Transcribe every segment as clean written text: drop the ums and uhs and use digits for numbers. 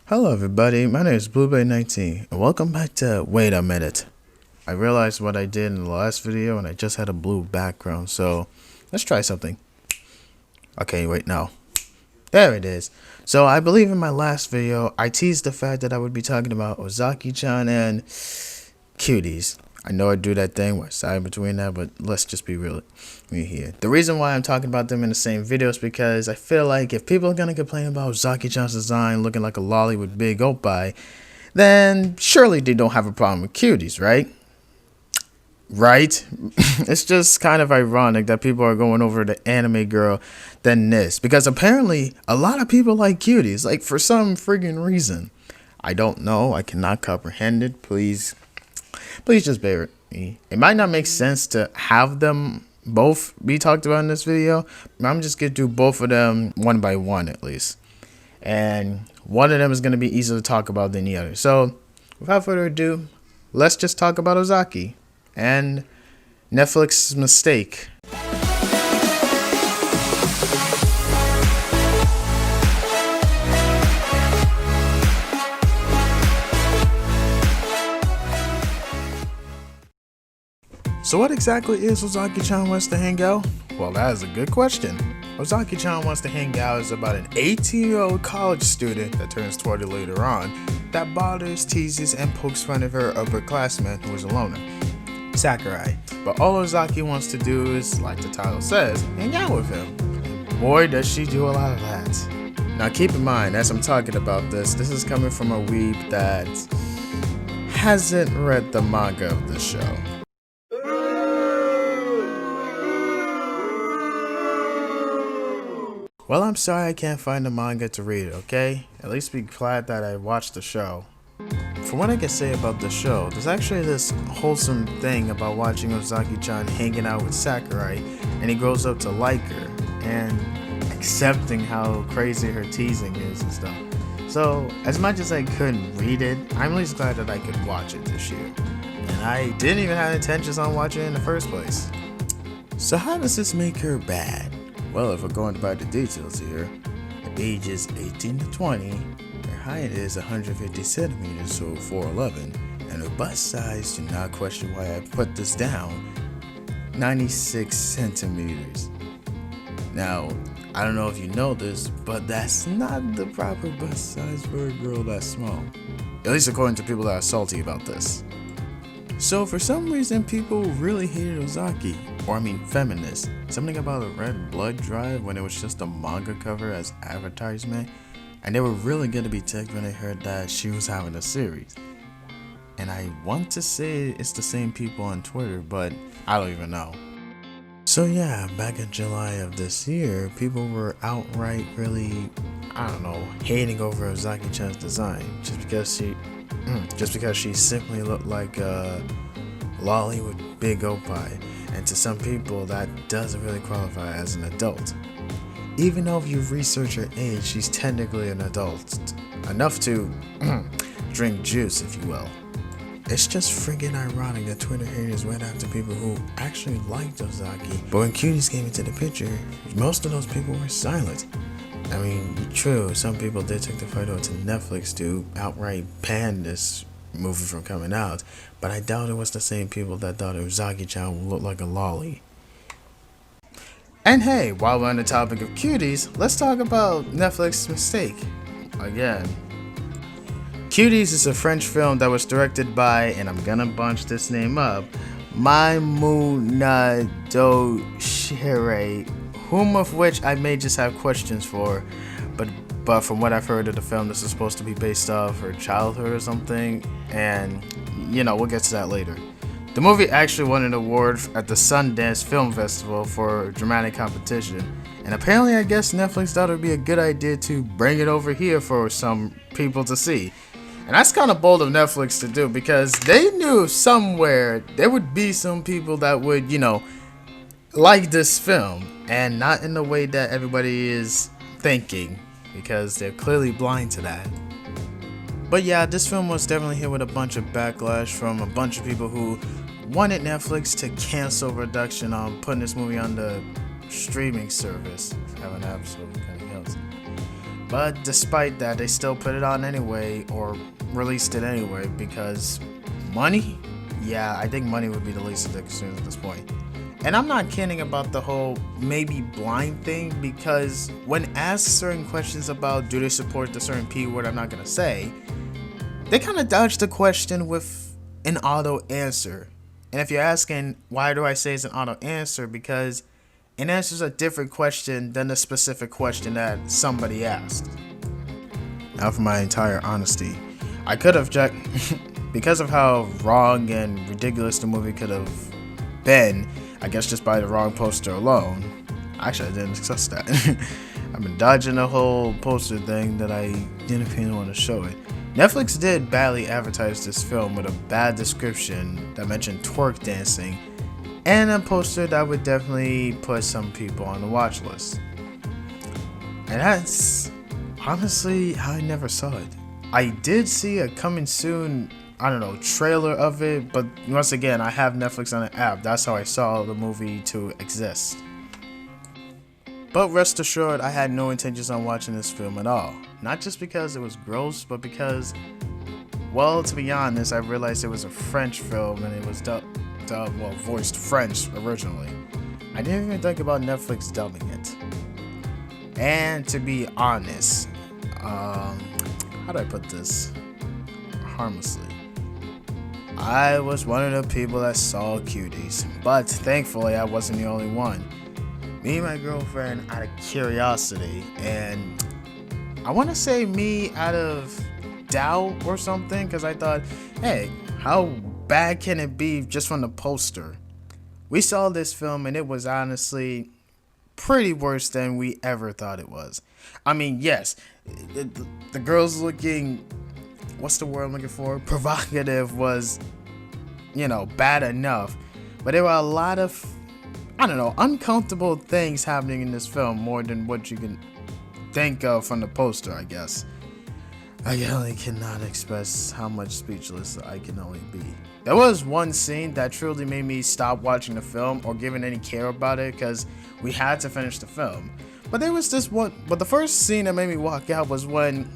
Hello everybody, my name is Bluebay19 and welcome back to Wait a Minute. I realized what I did in the last video and I just had a blue background, so let's try something. Okay, wait, no. There it is. So I believe in my last video, I teased the fact that I would be talking about Uzaki-Chan and Cuties. I know I do that thing where I side between that, but let's just be real here. The reason why I'm talking about them in the same video is because I feel like if people are going to complain about Uzaki-Chan's design looking like a lolly with big oppai, then surely they don't have a problem with Cuties, right? Right? It's just kind of ironic that people are going over the anime girl than this, because apparently a lot of people like Cuties, like for some friggin' reason. I don't know, I cannot comprehend it. Please just bear with me. It might not make sense to have them both be talked about in this video, but I'm just gonna do both of them one by one at least. And one of them is gonna be easier to talk about than the other. So without further ado, let's just talk about Uzaki and Netflix's mistake. So what exactly is Uzaki-Chan Wants to Hang Out? Well, that is a good question. Uzaki-Chan Wants to Hang Out is about an 18-year-old college student that turns 20 later on that bothers, teases, and pokes fun of her upperclassman who is a loner, Sakurai. But all Uzaki wants to do is, like the title says, hang out with him. Boy, does she do a lot of that. Now keep in mind, as I'm talking about this is coming from a weeb that hasn't read the manga of the show. Well, I'm sorry I can't find the manga to read it, okay? At least be glad that I watched the show. From what I can say about the show, there's actually this wholesome thing about watching Uzaki-Chan hanging out with Sakurai, and he grows up to like her, and accepting how crazy her teasing is and stuff. So, as much as I couldn't read it, I'm at least glad that I could watch it this year. And I didn't even have intentions on watching it in the first place. So how does this make her bad? Well, if we're going by the details here, her age is 18 to 20, her height is 150 centimeters, so 4'11", and her bust size, do not question why I put this down, 96 centimeters. Now, I don't know if you know this, but that's not the proper bust size for a girl that small. At least according to people that are salty about this. So for some reason people really hated Uzaki, or I mean feminists. Something about a red blood drive when it was just a manga cover as advertisement, and they were really gonna be ticked when they heard that she was having a series. And I want to say it's the same people on Twitter, but I don't even know. So yeah, back in July of this year, people were outright really, I don't know, hating over Uzaki-Chan's design just because she simply looked like a lolly with big oppai, and to some people that doesn't really qualify as an adult. Even though if you research her age, she's technically an adult, enough to drink juice, if you will. It's just friggin' ironic that Twitter haters went after people who actually liked Uzaki, but when Cuties came into the picture, most of those people were silent. I mean, true, some people did take the fight over to Netflix to outright ban this movie from coming out, but I doubt it was the same people that thought Uzaki-Chan would look like a lolly. And hey, while we're on the topic of Cuties, let's talk about Netflix's mistake. Again. Cuties is a French film that was directed by, and I'm gonna bunch this name up, Maimouna Douchere, whom of which I may just have questions for, but from what I've heard of the film, this is supposed to be based off her childhood or something, and you know, we'll get to that later. The movie actually won an award at the Sundance Film Festival for dramatic competition, and apparently I guess Netflix thought it would be a good idea to bring it over here for some people to see. And that's kind of bold of Netflix to do, because they knew somewhere there would be some people that would, you know, like this film, and not in the way that everybody is thinking, because they're clearly blind to that. But yeah, this film was definitely hit with a bunch of backlash from a bunch of people who wanted Netflix to cancel production on putting this movie on the streaming service. I have an episode kind of else. But despite that, they still put it on anyway, or released it anyway, because money? Yeah, I think money would be the least of the concerns at this point. And I'm not kidding about the whole maybe blind thing, because when asked certain questions about do they support the certain P word I'm not gonna say, they kind of dodged the question with an auto answer. And if you're asking why do I say it's an auto answer, because it answers a different question than the specific question that somebody asked. Now, for my entire honesty, I could have because of how wrong and ridiculous the movie could have been, I guess just by the wrong poster alone. Actually, I didn't discuss that. I've been dodging the whole poster thing that I didn't even want to show it. Netflix did badly advertise this film with a bad description that mentioned twerk dancing, and a poster that would definitely put some people on the watch list. And that's honestly how I never saw it. I did see a coming soon, I don't know, trailer of it, but once again, I have Netflix on an app. That's how I saw the movie to exist. But rest assured, I had no intentions on watching this film at all. Not just because it was gross, but because, well, to be honest, I realized it was a French film and it was voiced French originally. I didn't even think about Netflix dubbing it. And to be honest, how do I put this harmlessly? I was one of the people that saw Cuties, but thankfully I wasn't the only one. Me and my girlfriend out of curiosity, and I want to say me out of doubt or something, because I thought, hey, how bad can it be just from the poster? We saw this film and it was honestly pretty worse than we ever thought it was. I mean, yes, the girls looking, what's the word I'm looking for? Provocative was, bad enough. But there were a lot of, uncomfortable things happening in this film more than what you can think of from the poster, I guess. I really cannot express how much speechless I can only be. There was one scene that truly made me stop watching the film or giving any care about it because we had to finish the film. But there was this one, but the first scene that made me walk out was when,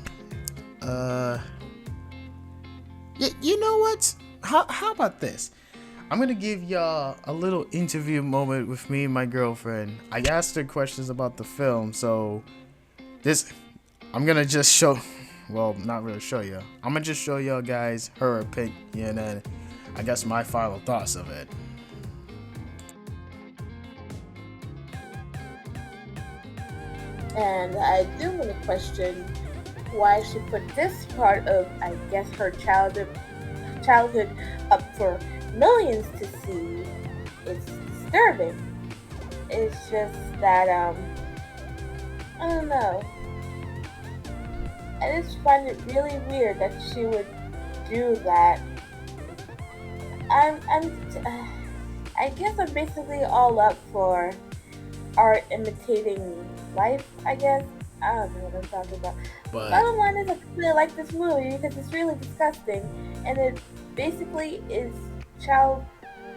you know what? How about this? I'm gonna give y'all a little interview moment with me and my girlfriend. I asked her questions about the film, so I'm gonna just show, well, not really show you. I'm gonna just show y'all guys her opinion and I guess my final thoughts of it. And I do want to question why she put this part of, I guess, her childhood up for millions to see. It's disturbing. It's just that, I don't know. I just find it really weird that she would do that. I guess I'm basically all up for art imitating life, I guess. I don't know what I'm talking about. But Bottom line is I really like this movie because it's really disgusting and it basically is child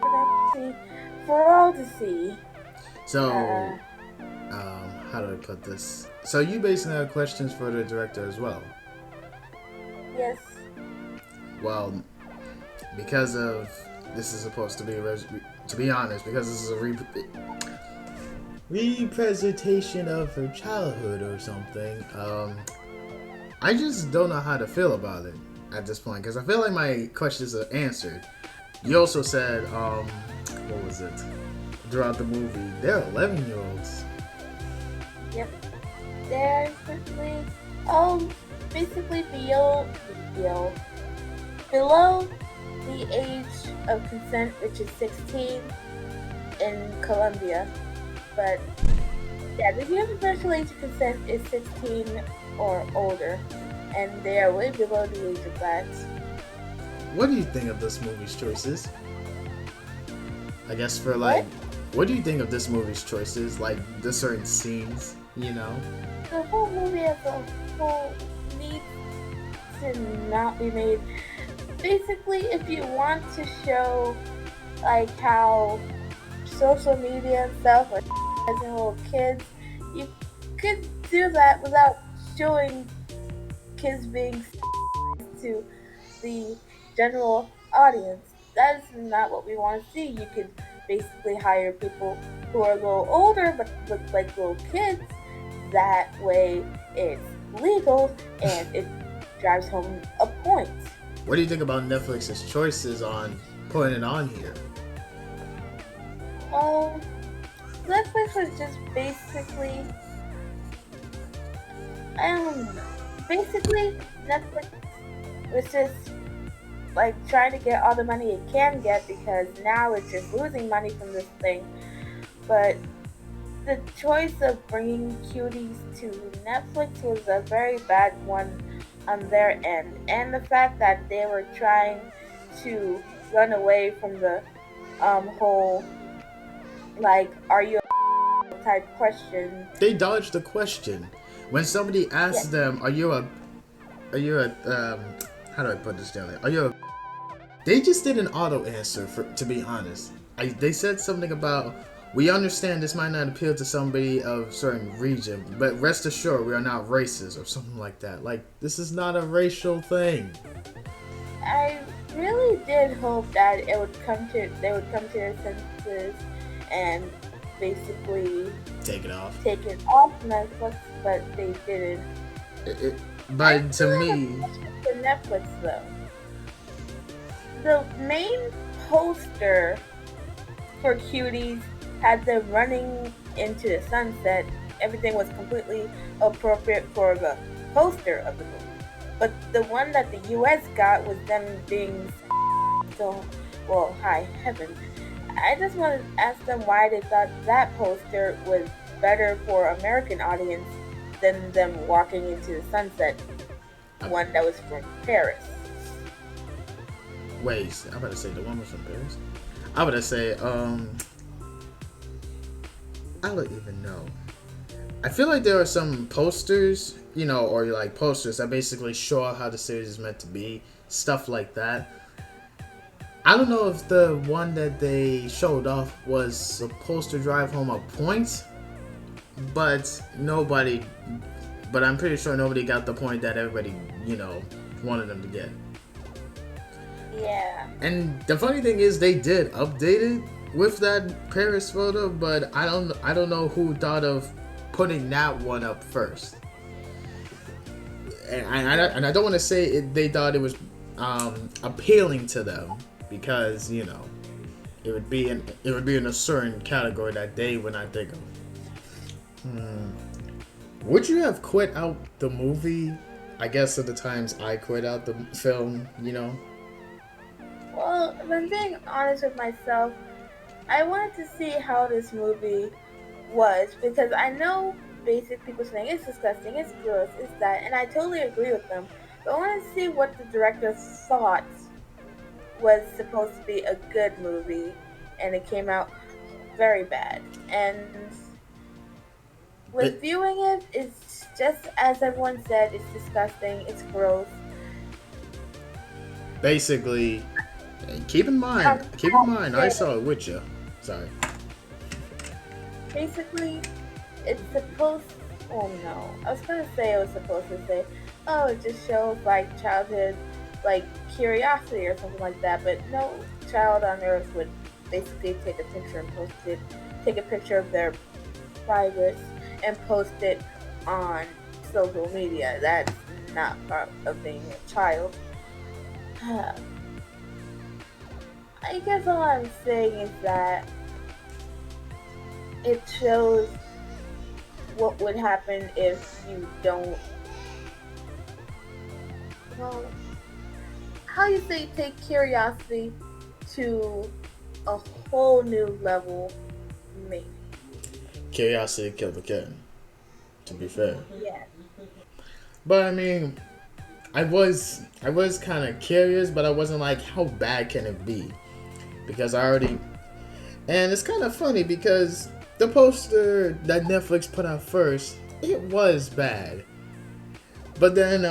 pornography for all to see. so, how do I put this? So you basically have questions for the director as well. Yes. Well, because of this is supposed to be to be honest, because this is a representation of her childhood or something. I just don't know how to feel about it at this point because I feel like my questions are answered. You also said, what was it? Throughout the movie, they're 11-year-olds. Yep. They're basically below the age of consent, which is 16 in Colombia. But yeah, the universal age of consent is 16 or older, and they are way below the age of that. What do you think of this movie's choices? I guess for like, what do you think of this movie's choices? Like the certain scenes, The whole movie as a whole needs to not be made. Basically, if you want to show like how social media and stuff are as a whole kids, you could do that without showing kids being to the general audience. That is not what we want to see. You could basically hire people who are a little older but look like little kids. That way it's legal and it drives home a point. What do you think about Netflix's choices on putting it on here? Um, Netflix was just basically, I don't know. Basically, Netflix was just like trying to get all the money it can get because now it's just losing money from this thing. But the choice of bringing Cuties to Netflix was a very bad one on their end, and the fact that they were trying to run away from the whole like "Are you a" type question. They dodged the question. When somebody asks Yeah, them, are you a, how do I put this down? Are you a, they just did an auto answer, to be honest. They said something about, we understand this might not appeal to somebody of certain region, but rest assured we are not racist, or something like that. Like, this is not a racial thing. I really did hope that they would come to their senses and basically Take it off. take it off Netflix, but they didn't. I But to still have a me, question for Netflix though. The main poster for Cuties had them running into the sunset. Everything was completely appropriate for the poster of the movie. But the one that the US got was them being so, well, high heaven. I just want to ask them why they thought that poster was better for American audience than them walking into the sunset one that was from Paris. wait, I'm about to say the one was from Paris. I'm about to say, I don't even know. I feel like there are some posters, or like posters that basically show how the series is meant to be, stuff like that. I don't know if the one that they showed off was supposed to drive home a point, but I'm pretty sure nobody got the point that everybody, wanted them to get. Yeah. And the funny thing is, they did update it with that Paris photo, but I don't know who thought of putting that one up first. And I don't want to say they thought it was appealing to them, because it would be in a certain category that they would not think of. Would you have quit out the movie? I guess at the times I quit out the film. Well, if I'm being honest with myself, I wanted to see how this movie was because I know basic people saying it's disgusting, it's gross, it's that, and I totally agree with them. But I wanted to see what the director thought was supposed to be a good movie, and it came out very bad. And with But viewing it, it's just as everyone said, it's disgusting, it's gross. basically, keep in mind, I saw it with you. Sorry. Basically, it's supposed. Oh no, I was gonna say it was supposed to say, oh, it just shows like childhood, like curiosity or something like that. But no child on earth would basically take a picture and post it, take a picture of their privates and post it on social media. That's not part of being a child. I guess all I'm saying is that it shows what would happen if you don't, well, how you say, take curiosity to a whole new level, maybe. Curiosity killed the cat, to be fair. Yeah. But I mean, I was kind of curious, but I wasn't like, how bad can it be? Because I already, and it's kind of funny because the poster that Netflix put out first, it was bad. But then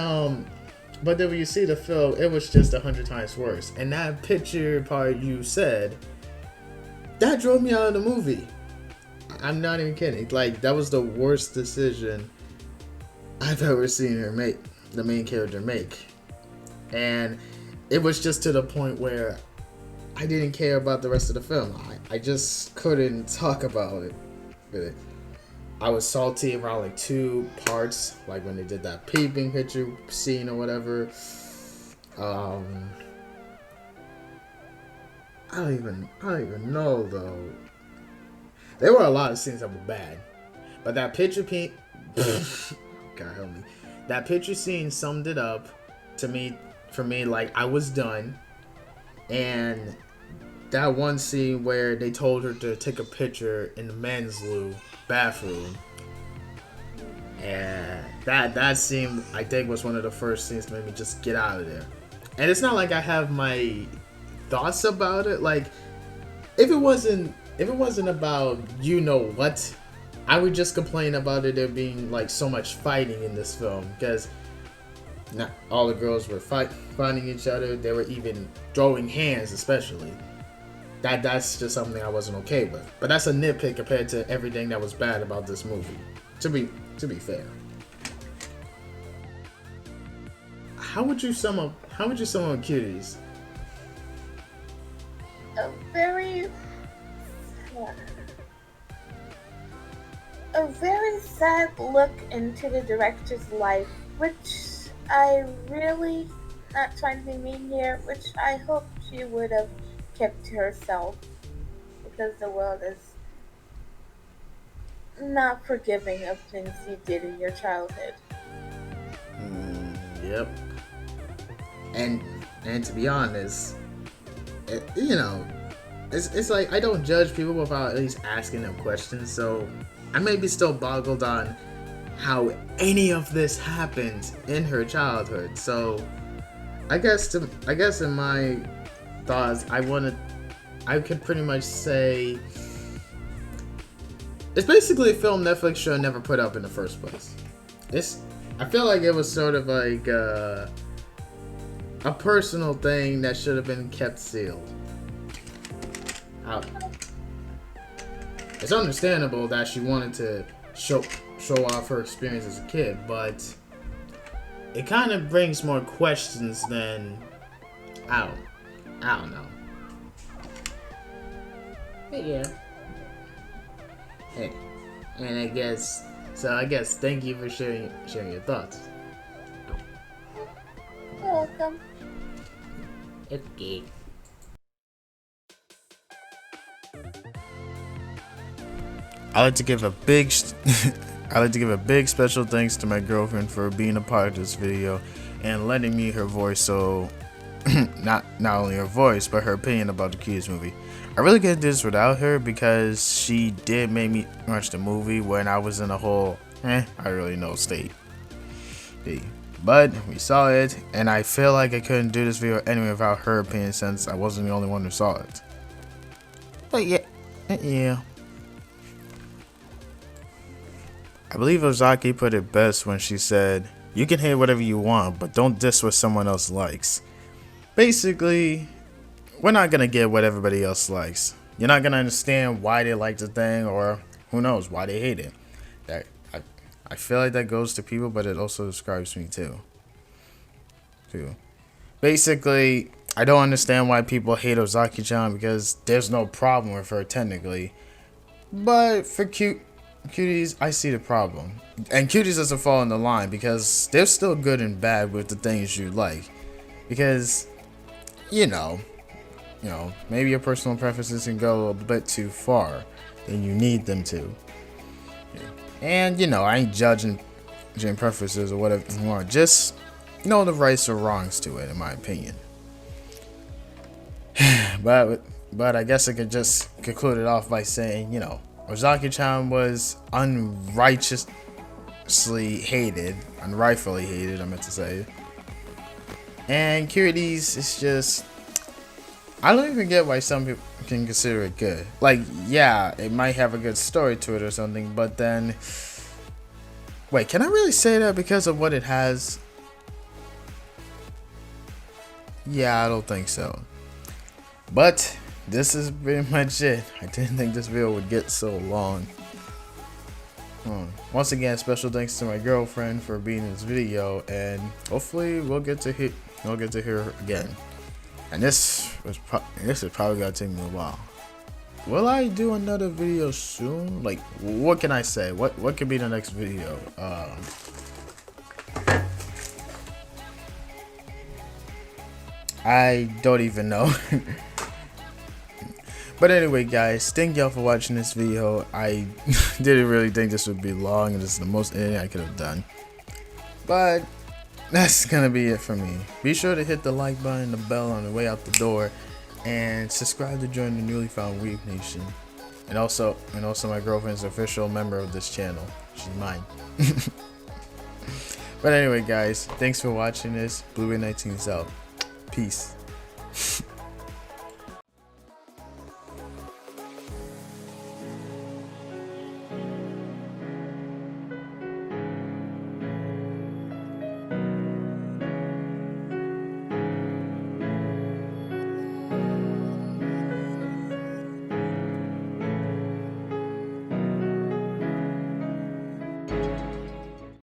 when you see the film, it was just 100 times worse. And that picture part you said, that drove me out of the movie. I'm not even kidding. Like, that was the worst decision I've ever seen her make, the main character make. And it was just to the point where I didn't care about the rest of the film. I just couldn't talk about it. Really. I was salty around like two parts, like when they did that peeping picture scene or whatever. I don't even know though. There were a lot of scenes that were bad, but that picture God help me. That picture scene summed it up to me. For me, like I was done, and that one scene where they told her to take a picture in the men's bathroom, and that scene I think was one of the first scenes that made me just get out of there. And it's not like I have my thoughts about it. Like if it wasn't about you know what, I would just complain about it there being like so much fighting in this film, because not all the girls were fighting each other. They were even throwing hands, especially. That's just something I wasn't okay with. But that's a nitpick compared to everything that was bad about this movie. To be fair. How would you sum up Cuties? A very sad look into the director's life, which I really, not trying to be mean here, which I hope she would have kept to herself, because the world is not forgiving of things you did in your childhood. Yep. And to be honest, it's like I don't judge people without at least asking them questions. So I may be still boggled on how any of this happened in her childhood. So I guess in my thoughts, I could pretty much say it's basically a film Netflix should never put up in the first place. I feel like it was sort of like a personal thing that should have been kept sealed. It's understandable that she wanted to show off her experience as a kid, but it kind of brings more questions than I don't know. But yeah. Hey, and I guess thank you for sharing your thoughts. You're welcome. Okay. I like to give a big special thanks to my girlfriend for being a part of this video and letting me her voice. So not only her voice but her opinion about the Cuties movie. I really couldn't do this without her, because she did make me watch the movie when I was in a whole I really know state. But we saw it, and I feel like I couldn't do this video anyway without her opinion, since I wasn't the only one who saw it. But yeah. I believe Uzaki put it best when she said, "You can hate whatever you want, but don't diss what someone else likes." Basically, we're not gonna get what everybody else likes. You're not gonna understand why they like the thing, or who knows why they hate it. I feel like that goes to people, but it also describes me too. Basically, I don't understand why people hate Uzaki-Chan, because there's no problem with her technically. But for Cuties, I see the problem. And Cuties doesn't fall in the line, because they're still good and bad with the things you like. Because, maybe your personal preferences can go a bit too far than you need them to. And, I ain't judging preferences or whatever you want. Just know the rights or wrongs to it, in my opinion. But I guess I could just conclude it off by saying, Uzaki-Chan was unrightfully hated, I meant to say. And Cuties is just, I don't even get why some people can consider it good. Like, yeah, it might have a good story to it or something, but then, wait, can I really say that because of what it has? Yeah, I don't think so. But this is pretty much it. I didn't think this video would get so long. Once again, special thanks to my girlfriend for being in this video, and hopefully we'll get to hear her again. And this is probably gonna take me a while. Will I do another video soon? Like, what can I say? What could be the next video? I don't even know. But anyway, guys, thank y'all for watching this video. I didn't really think this would be long, and this is the most editing I could have done. But that's gonna be it for me. Be sure to hit the like button, the bell on the way out the door, and subscribe to join the newly found Weeb Nation. And also my girlfriend's official member of this channel. She's mine. But anyway, guys, thanks for watching this. Blueberry 19 is out. Peace.